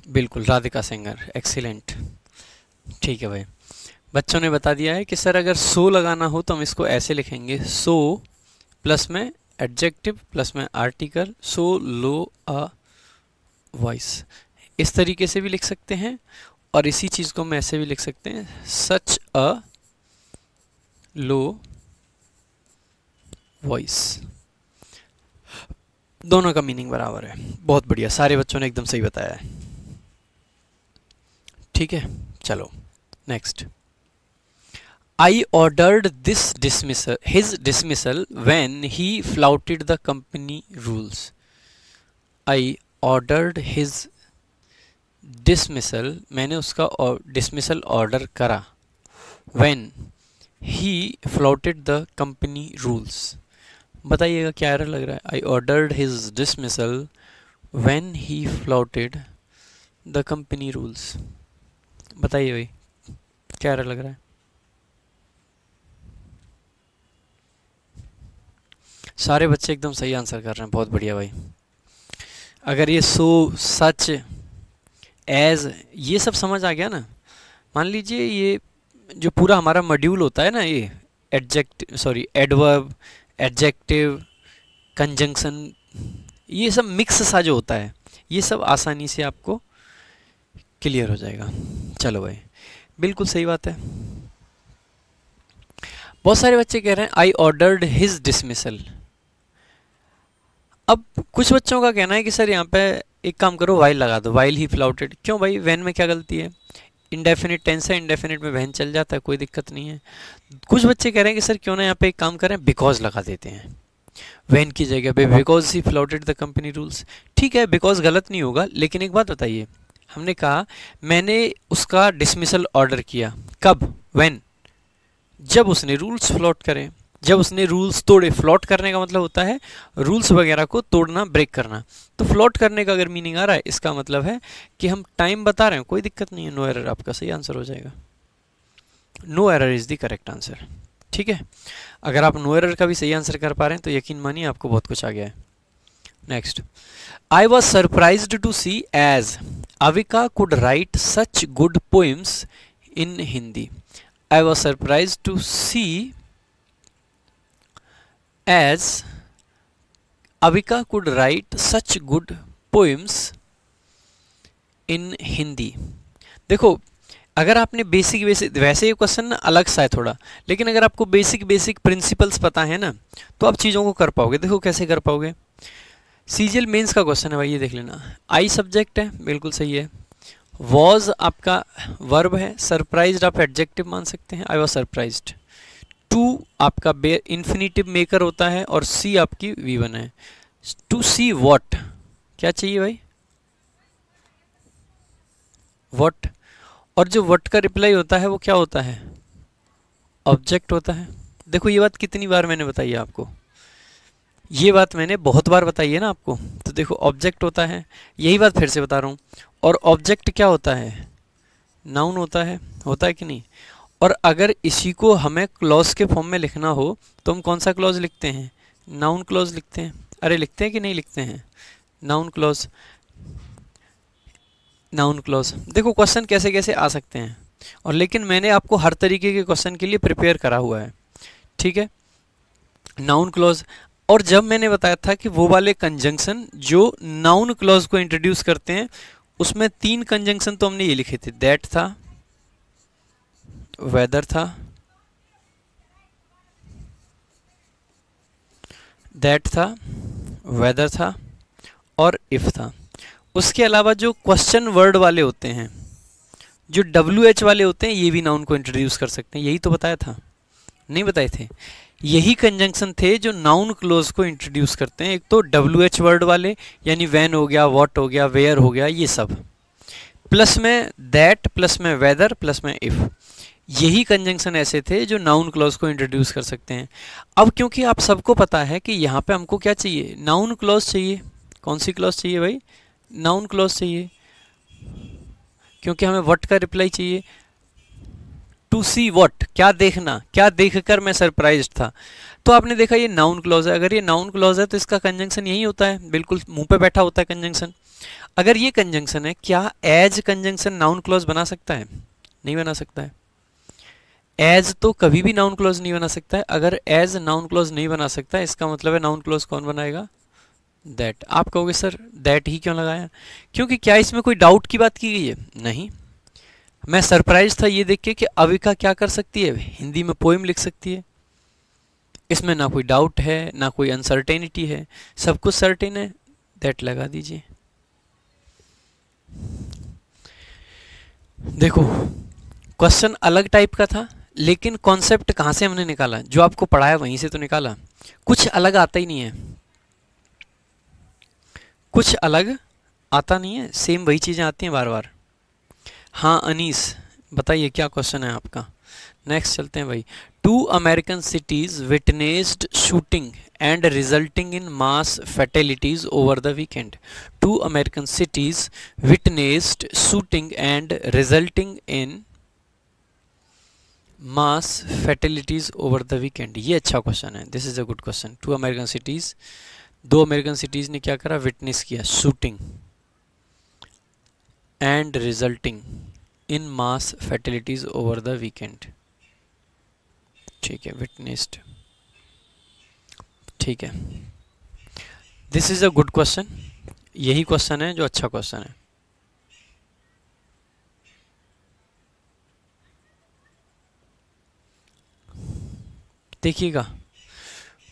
बिल्कुल, राधिका सिंगर, एक्सीलेंट, ठीक है भाई। बच्चों ने बता दिया है कि सर अगर सो लगाना हो तो हम इसको ऐसे लिखेंगे, सो प्लस में एडजेक्टिव प्लस में article, so low a voice, इस तरीके से भी लिख सकते हैं। और इसी चीज़ को हम ऐसे भी लिख सकते हैं, सच अ लो वॉइस, दोनों का मीनिंग बराबर है। बहुत बढ़िया, सारे बच्चों ने एकदम सही बताया है, ठीक है। चलो next, I ordered this dismissal, his dismissal when he flouted the company rules. I ordered his dismissal, मैंने उसका dismissal order करा, when he flouted the company rules। बताइएगा क्या एरर लग रहा है, I ordered his dismissal when he flouted the company rules। बताइए भाई क्या एरर लग रहा है। सारे बच्चे एकदम सही आंसर कर रहे हैं, बहुत बढ़िया भाई। अगर ये सो सच एज ये सब समझ आ गया ना, मान लीजिए ये जो पूरा हमारा मॉड्यूल होता है ना, ये एडवर्ब, एडजेक्टिव, कंजंक्शन, ये सब मिक्स सा जो होता है, ये सब आसानी से आपको क्लियर हो जाएगा। चलो भाई, बिल्कुल सही बात है। बहुत सारे बच्चे कह रहे हैं आई ऑर्डर्ड हिज डिसमिसल। अब कुछ बच्चों का कहना है कि सर यहाँ पे एक काम करो, वाइल लगा दो, वाइल ही फ्लाउटेड। क्यों भाई, वैन में क्या गलती है, इंडेफिनिट टेंस है, इंडेफिनिट में वैन चल जाता है, कोई दिक्कत नहीं है। कुछ बच्चे कह रहे हैं कि सर क्यों ना यहाँ पे एक काम करें, बिकॉज लगा देते हैं वैन की जगह पे, because he flouted the company rules. ठीक है, बिकॉज गलत नहीं होगा, लेकिन एक बात बताइए, हमने कहा मैंने उसका डिसमिसल ऑर्डर किया, कब, व्हेन, जब उसने रूल्स फ्लॉट करें। जब उसने रूल्स तोड़े। फ्लॉट करने का मतलब होता है रूल्स वगैरह को तोड़ना, ब्रेक करना। तो फ्लॉट करने का अगर मीनिंग आ रहा है, इसका मतलब है कि हम टाइम बता रहे हैं, कोई दिक्कत नहीं है, नो एरर आपका सही आंसर हो जाएगा। No error is the correct answer. ठीक है, अगर आप नो एरर का भी सही आंसर कर पा रहे हैं तो यकीन मानिए आपको बहुत कुछ आ गया है। Next, I was surprised to see as Avika could write such good poems in Hindi. I was surprised to see as Avika could write such good poems in Hindi. देखो, अगर आपने बेसिक वैसे ये क्वेश्चन ना अलग सा है थोड़ा, लेकिन अगर आपको बेसिक प्रिंसिपल्स पता है ना तो आप चीज़ों को कर पाओगे। देखो कैसे कर पाओगे। सीजीएल मेंस का क्वेश्चन है भाई, ये देख लेना। आई सब्जेक्ट है, बिल्कुल सही है। वॉज आपका वर्ब है, सरप्राइज्ड आप एडजेक्टिव मान सकते हैं, आई वॉज सरप्राइज्ड। टू आपका इन्फिनिटिव मेकर होता है और सी आपकी V1 है। टू सी व्हाट, क्या चाहिए भाई, व्हाट। और जो व्हाट का रिप्लाई होता है वो क्या होता है, ऑब्जेक्ट होता है। देखो ये बात कितनी बार मैंने बताई है आपको, ये बात मैंने बहुत बार बताई है ना आपको। तो देखो ऑब्जेक्ट होता है, यही बात फिर से बता रहा हूँ। और ऑब्जेक्ट क्या होता है, नाउन होता है कि नहीं। और अगर इसी को हमें क्लॉज के फॉर्म में लिखना हो तो हम कौन सा क्लॉज लिखते हैं, नाउन क्लॉज लिखते हैं। अरे लिखते हैं कि नहीं लिखते हैं, नाउन क्लॉज, नाउन क्लॉज। देखो क्वेश्चन कैसे कैसे आ सकते हैं, और लेकिन मैंने आपको हर तरीके के क्वेश्चन के लिए प्रिपेयर करा हुआ है। ठीक है, नाउन क्लॉज। और जब मैंने बताया था कि वो वाले कंजंक्शन जो नाउन क्लॉज को इंट्रोड्यूस करते हैं, उसमें 3 कंजंक्शन तो हमने ये लिखे थे, दैट था, वेदर था, दैट था, वेदर था और इफ था। उसके अलावा जो क्वेश्चन वर्ड वाले होते हैं, जो WH वाले होते हैं, ये भी नाउन को इंट्रोड्यूस कर सकते हैं। यही तो बताया था, नहीं बताए थे। यही कंजंक्शन थे जो नाउन क्लोज को इंट्रोड्यूस करते हैं। एक तो WH वर्ड वाले, यानी वैन हो गया, व्हाट हो गया, वेयर हो गया, ये सब, प्लस में दैट, प्लस में वेदर, प्लस में इफ। यही कंजंक्शन ऐसे थे जो नाउन क्लॉज को इंट्रोड्यूस कर सकते हैं। अब क्योंकि आप सबको पता है कि यहाँ पे हमको क्या चाहिए, नाउन क्लॉज चाहिए। कौन सी क्लॉज चाहिए भाई, नाउन क्लॉज चाहिए, क्योंकि हमें व्हाट का रिप्लाई चाहिए। टू सी व्हाट, क्या देखना, क्या देखकर मैं सरप्राइज्ड था। तो आपने देखा ये नाउन क्लॉज है। अगर ये नाउन क्लॉज है तो इसका कंजंक्शन यही होता है, बिल्कुल मुंह पे बैठा होता है कंजंक्शन। अगर ये कंजंक्शन है, क्या एज कंजंक्शन नाउन क्लॉज बना सकता है, नहीं बना सकता है। एज तो कभी भी नाउन क्लॉज नहीं बना सकता है। अगर एज नाउन क्लॉज नहीं बना सकता, इसका मतलब है नाउन क्लॉज कौन बनाएगा, दैट। आप कहोगे सर दैट ही क्यों लगाया, क्योंकि क्या इसमें कोई डाउट की बात की गई है, नहीं। मैं सरप्राइज था ये देख के कि अविका क्या कर सकती है, हिंदी में पोएम लिख सकती है। इसमें ना कोई डाउट है, ना कोई अनसर्टेनिटी है, सब कुछ सर्टेन है, दैट लगा दीजिए। देखो क्वेश्चन अलग टाइप का था, लेकिन कॉन्सेप्ट कहाँ से हमने निकाला, जो आपको पढ़ाया वहीं से तो निकाला। कुछ अलग आता ही नहीं है, कुछ अलग आता नहीं है, सेम वही चीज़ें आती हैं बार बार। हाँ अनीस बताइए क्या क्वेश्चन है आपका। नेक्स्ट चलते हैं भाई। 2 American cities witnessed shooting and resulting in mass fatalities over the weekend. 2 American cities witnessed shooting and resulting in mass fatalities over the weekend. ये अच्छा क्वेश्चन है, this is a good question. 2 American cities, 2 American cities ने क्या करा, witness किया shooting and resulting in mass fatalities over the weekend. ठीक है, witnessed, ठीक है, this is a good question. यही क्वेश्चन है जो अच्छा क्वेश्चन है। देखिएगा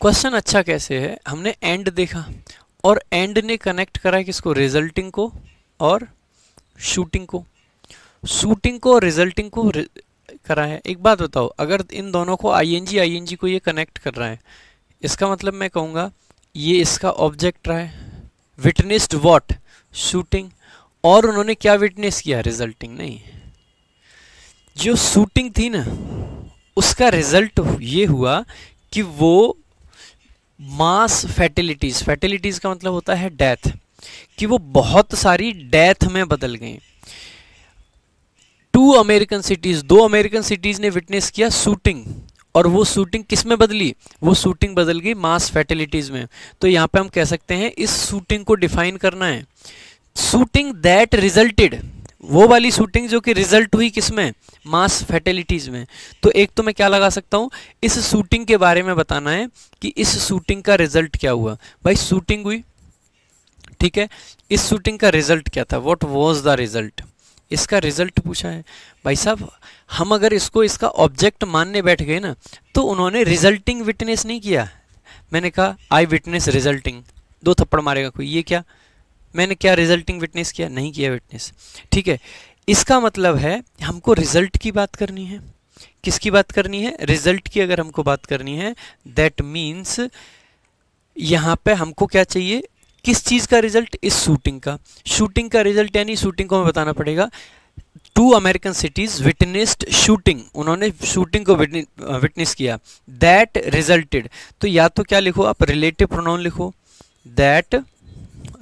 क्वेश्चन अच्छा कैसे है, हमने एंड देखा और एंड ने कनेक्ट करा किसको, रिजल्टिंग को और शूटिंग को। शूटिंग को और रिजल्टिंग को करा है। एक बात बताओ, अगर इन दोनों को आईएनजी को ये कनेक्ट कर रहा है, इसका मतलब मैं कहूँगा ये इसका ऑब्जेक्ट रहा है। विटनेस्ड व्हाट, शूटिंग, और उन्होंने क्या विटनेस किया, रिजल्टिंग। नहीं, जो शूटिंग थी ना उसका रिजल्ट ये हुआ कि वो मास फैटिलिटीज, फैटिलिटीज का मतलब होता है डेथ, कि वो बहुत सारी डेथ में बदल गई। 2 अमेरिकन सिटीज, 2 अमेरिकन सिटीज ने विटनेस किया शूटिंग, और वो शूटिंग किस में बदली, वो शूटिंग बदल गई मास फैटिलिटीज में। तो यहाँ पे हम कह सकते हैं इस शूटिंग को डिफाइन करना है, शूटिंग दैट रिजल्टेड, वो वाली शूटिंग जो कि रिजल्ट हुई किसमें, मास फैटिलिटीज में। तो एक तो मैं क्या लगा सकता हूँ, इस शूटिंग के बारे में बताना है कि इस शूटिंग का रिजल्ट क्या हुआ। भाई शूटिंग हुई, ठीक है, इस शूटिंग का रिजल्ट क्या था, व्हाट वाज द रिजल्ट, इसका रिजल्ट पूछा है। भाई साहब हम अगर इसको इसका ऑब्जेक्ट मानने बैठ गए ना, तो उन्होंने रिजल्टिंग विटनेस नहीं किया। मैंने कहा आई विटनेस रिजल्टिंग, 2 थप्पड़ मारेगा कोई, ये क्या, मैंने क्या रिजल्टिंग विटनेस किया, नहीं किया विटनेस, ठीक है। इसका मतलब है हमको रिजल्ट की बात करनी है, किसकी बात करनी है, रिजल्ट की अगर हमको बात करनी है, दैट मीन्स यहाँ पे हमको क्या चाहिए, किस चीज़ का रिजल्ट, इस शूटिंग का, शूटिंग का रिजल्ट, यानी शूटिंग को हमें बताना पड़ेगा। 2 अमेरिकन सिटीज विटनेस्ड शूटिंग, उन्होंने शूटिंग को विटनेस किया, दैट रिजल्टेड, तो या तो क्या लिखो आप, रिलेटिव प्रोनाउन लिखो, दैट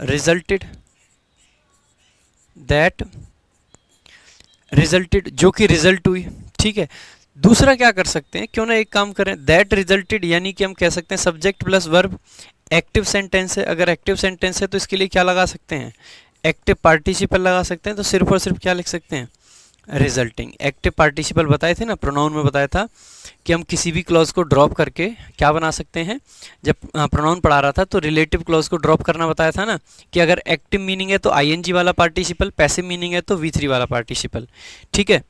रिजल्टेड, दैट रिजल्टेड, जो कि रिजल्ट हुई, ठीक है। दूसरा क्या कर सकते हैं, क्यों ना एक काम करें, दैट रिजल्टेड, यानी कि हम कह सकते हैं subject plus verb, active sentence है, अगर एक्टिव सेंटेंस है तो इसके लिए क्या लगा सकते हैं, एक्टिव पार्टिसिपल लगा सकते हैं। तो सिर्फ और सिर्फ क्या लिख सकते हैं, रिजल्टिंग। एक्टिव पार्टिसिपल बताए थे ना, प्रोनाउन में बताया था कि हम किसी भी क्लॉज को ड्रॉप करके क्या बना सकते हैं, जब प्रोनाउन पढ़ा रहा था तो रिलेटिव क्लॉज को ड्रॉप करना बताया था ना, कि अगर एक्टिव मीनिंग है तो आईएनजी वाला पार्टिसिपल, पैसिव मीनिंग है तो V3 वाला पार्टिसिपल, ठीक है।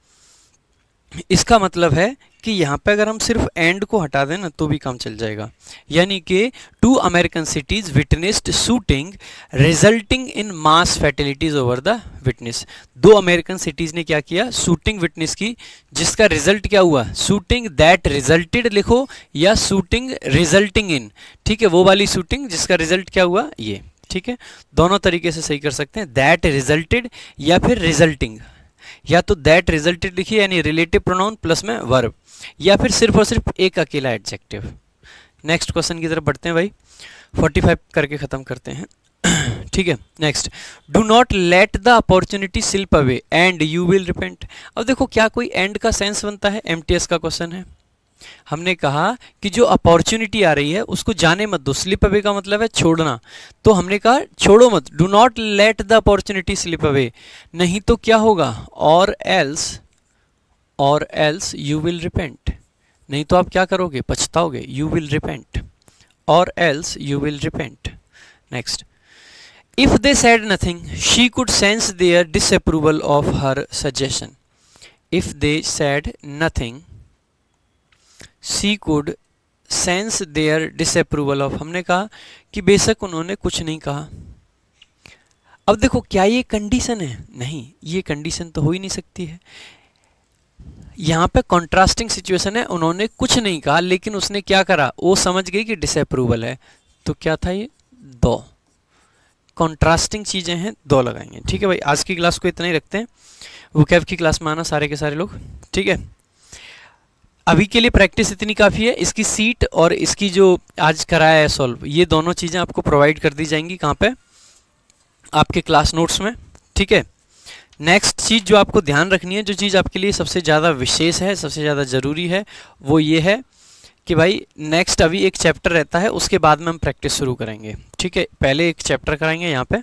इसका मतलब है कि यहाँ पे अगर हम सिर्फ एंड को हटा दें ना तो भी काम चल जाएगा, यानी कि 2 American cities witnessed shooting resulting in mass fatalities over the witness. 2 American cities ने क्या किया, शूटिंग विटनेस की, जिसका रिजल्ट क्या हुआ, शूटिंग दैट रिजल्टेड लिखो, या शूटिंग रिजल्टिंग इन, ठीक है, वो वाली शूटिंग जिसका रिजल्ट क्या हुआ ये, ठीक है। दोनों तरीके से सही कर सकते हैं, दैट रिजल्टेड या फिर रिजल्टिंग, या तो दैट रिजल्टेड लिखिए यानी रिलेटिव प्रोनाउन प्लस में वर्ब, या फिर सिर्फ और सिर्फ एक अकेला एडजेक्टिव। नेक्स्ट क्वेश्चन की तरफ बढ़ते हैं भाई, 45 करके खत्म करते हैं ठीक है। Next, do not let the opportunity slip away and you will repent. अब देखो क्या कोई एंड का सेंस बनता है, एमटीएस का क्वेश्चन है। हमने कहा कि जो अपॉर्चुनिटी आ रही है उसको जाने मत दो, स्लिप अवे का मतलब है छोड़ना, तो हमने कहा छोड़ो मत, do not let the opportunity slip away, नहीं तो क्या होगा, और एल्स यू विल रिपेंट, नहीं तो आप क्या करोगे, पछताओगे, यू विल रिपेंट, और else you will repent. Next, if they said nothing she could sense their disapproval of her suggestion. If they said nothing she could sense their disapproval of, हमने कहा कि बेशक उन्होंने कुछ नहीं कहा। अब देखो क्या ये कंडीशन है, नहीं, ये कंडीशन तो हो ही नहीं सकती है। यहाँ पे कॉन्ट्रास्टिंग सिचुएशन है, उन्होंने कुछ नहीं कहा लेकिन उसने क्या करा, वो समझ गई कि डिसअप्रूवल है, तो क्या था ये, 2 कॉन्ट्रास्टिंग चीजें हैं, 2 लगाएंगे, ठीक है भाई। आज की क्लास को इतना ही रखते हैं, वोकैब की क्लास में आना सारे के सारे लोग, ठीक है। अभी के लिए प्रैक्टिस इतनी काफ़ी है, इसकी सीट और इसकी जो आज कराया है सॉल्व, ये दोनों चीज़ें आपको प्रोवाइड कर दी जाएंगी, कहाँ पे, आपके क्लास नोट्स में, ठीक है। नेक्स्ट चीज़ जो आपको ध्यान रखनी है, जो चीज़ आपके लिए सबसे ज़्यादा विशेष है, सबसे ज़्यादा ज़रूरी है, वो ये है कि भाई नेक्स्ट अभी एक चैप्टर रहता है, उसके बाद में हम प्रैक्टिस शुरू करेंगे, ठीक है। पहले एक चैप्टर कराएंगे यहाँ पे,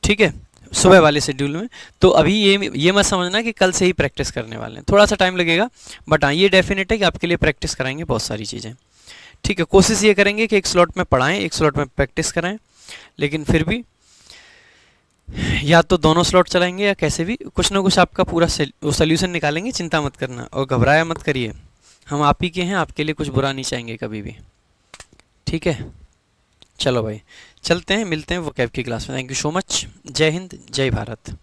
ठीक है, सुबह वाले शेड्यूल में। तो अभी ये मत समझना कि कल से ही प्रैक्टिस करने वाले हैं, थोड़ा सा टाइम लगेगा, बट हाँ ये डेफिनेट है कि आपके लिए प्रैक्टिस कराएंगे बहुत सारी चीज़ें, ठीक है। कोशिश ये करेंगे कि एक स्लॉट में पढ़ाएं, एक स्लॉट में प्रैक्टिस कराएं, लेकिन फिर भी या तो दोनों स्लॉट चलाएंगे या कैसे भी कुछ ना कुछ आपका पूरा सोल्यूशन निकालेंगे, चिंता मत करना और घबराया मत करिए, हम आप ही के हैं, आपके लिए कुछ बुरा नहीं चाहेंगे कभी भी, ठीक है। चलो भाई चलते हैं, मिलते हैं वोकैब की क्लास में। थैंक यू सो मच, जय हिंद, जय भारत।